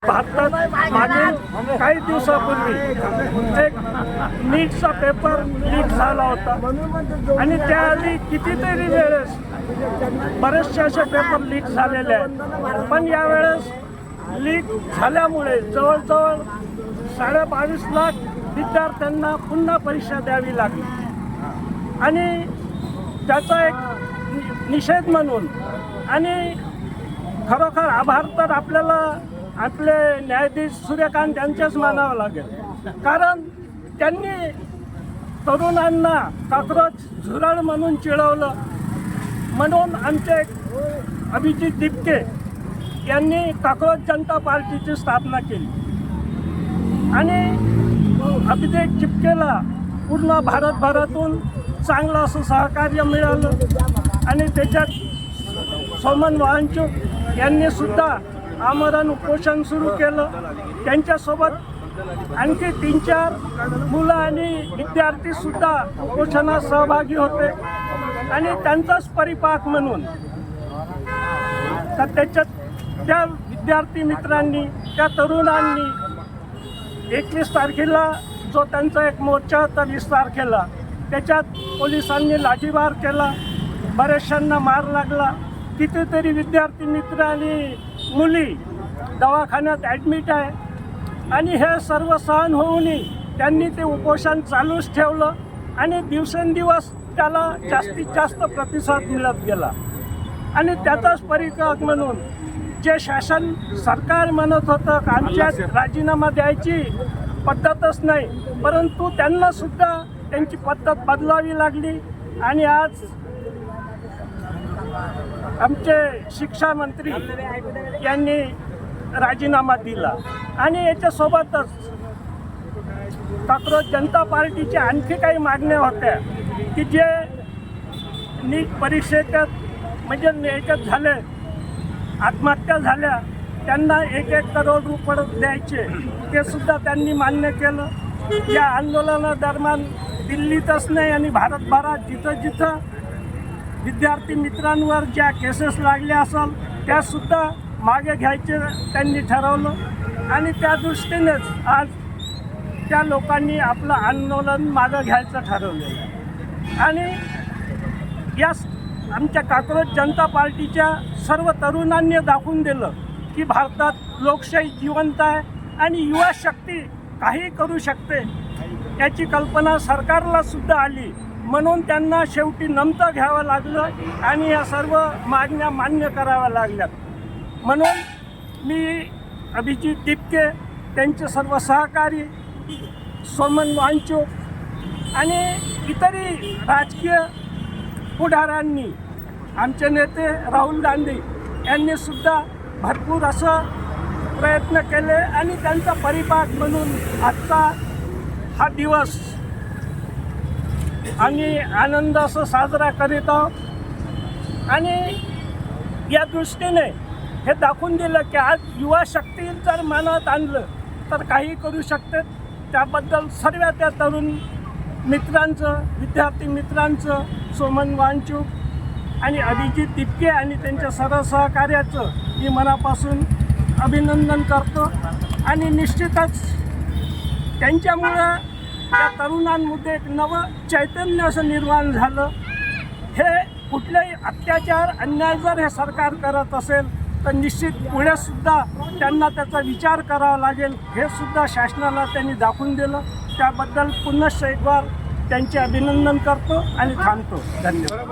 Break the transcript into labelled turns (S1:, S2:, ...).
S1: भारतात मागील काही दिवसापूर्वी एक नीटचा पेपर लीक झाला होता आणि त्याआधी कितीतरी वेळेस बरेचसे असे पेपर लीक झालेले आहेत. पण यावेळेस लीक झाल्यामुळे जवळजवळ 22.5 लाख विद्यार्थ्यांना पुन्हा परीक्षा द्यावी लागली आणि त्याचा एक निषेध म्हणून आणि खरोखर आभार तर आपल्याला आपले न्यायाधीश सूर्यकांत यांचेच मानावं लागेल, कारण त्यांनी तरुणांना काक्रोच झुरळ म्हणून चिडवलं. म्हणून आमचे अभिजित दिपके यांनी काक्रोच जनता पार्टीची स्थापना केली आणि अभिजित दिपकेला पूर्ण भारतभरातून चांगलं असं सहकार्य मिळालं आणि त्याच्यात सोमन वाहनचूक यांनी सुद्धा आमरण उपोषण सुरू केलं. त्यांच्यासोबत आणखी 3-4 मुलं आणि विद्यार्थीसुद्धा उपोषणात सहभागी होते आणि त्यांचाच परिपाक म्हणून तर त्याच्यात त्या विद्यार्थी मित्रांनी त्या तरुणांनी 21 तारखेला जो त्यांचा एक मोर्चा होता 20 तारखेला त्याच्यात पोलिसांनी लाठीमार केला, बऱ्याचशांना मार लागला. कितीतरी विद्यार्थी मित्र आणि मुली दवाखान्यात ॲडमिट आहे आणि हे सर्व सहन होऊनही त्यांनी ते उपोषण चालूच ठेवलं आणि दिवसेंदिवस त्याला जास्तीत जास्त प्रतिसाद मिळत गेला आणि त्याचाच परिपाक म्हणून जे शासन सरकार म्हणत होतं की आमच्यात राजीनामा द्यायची पद्धतच नाही, परंतु त्यांनासुद्धा त्यांची पद्धत बदलावी लागली आणि आज आमचे शिक्षा मंत्री यांनी राजीनामा दिला आणि याच्यासोबतच काक्रोच जनता पार्टीच्या आणखी काही मागण्या होत्या की जे नीट परीक्षेच्यात म्हणजे याच्यात झाले आत्महत्या झाल्या त्यांना 1-1 करोड रुपये द्यायचे ते सुद्धा त्यांनी मान्य केलं. या आंदोलनादरम्यान दिल्लीतच नाही आणि भारतभरात जिथं जिथं विद्यार्थी मित्रांवर ज्या केसेस लागल्या असेल त्यासुद्धा मागे घ्यायचे त्यांनी ठरवलं आणि त्या दृष्टीनेच आज त्या लोकांनी आपलं आंदोलन मागं घ्यायचं ठरवलेलं आहे आणि या आमच्या काक्रोच जनता पार्टीच्या सर्व तरुणांनी दाखवून दिलं की भारतात लोकशाही जिवंत आहे आणि युवा शक्ती काही करू शकते याची कल्पना सरकारला सुद्धा आली. म्हणून त्यांना शेवटी नमतं घ्यावं लागलं आणि या सर्व मागण्या मान्य कराव्या लागल्यात. म्हणून मी अभिजित दिपके त्यांचे सर्व सहकारी सोमन वाहनचूक आणि इतरही राजकीय पुढाऱ्यांनी आमचे नेते राहुल गांधी यांनी सुद्धा भरपूर असं प्रयत्न केले आणि त्यांचा परिपाक म्हणून आजचा हा दिवस आम्ही आनंद असं साजरा करीत आहोत आणि या दृष्टीने हे दाखवून दिलं की आज युवा शक्ती जर मनात आणलं तर काही करू शकते. त्याबद्दल सर्व त्या तरुण मित्रांचं विद्यार्थी मित्रांचं सोमन वाहनचूक आणि अभिजित दिपके आणि त्यांच्या सर्व सहकार्याचं मी मनापासून अभिनंदन करतो आणि निश्चितच त्यांच्यामुळं त्या तरुणांमध्ये एक नवं चैतन्य असं निर्माण झालं. हे कुठलेही अत्याचार अन्याय जर हे सरकार करत असेल तर निश्चित पुढेसुद्धा त्यांना त्याचा विचार करावा लागेल हे सुद्धा शासनाला त्यांनी दाखवून दिलं. त्याबद्दल पुनश्च एकवार त्यांचे अभिनंदन करतो आणि थांबतो. धन्यवाद.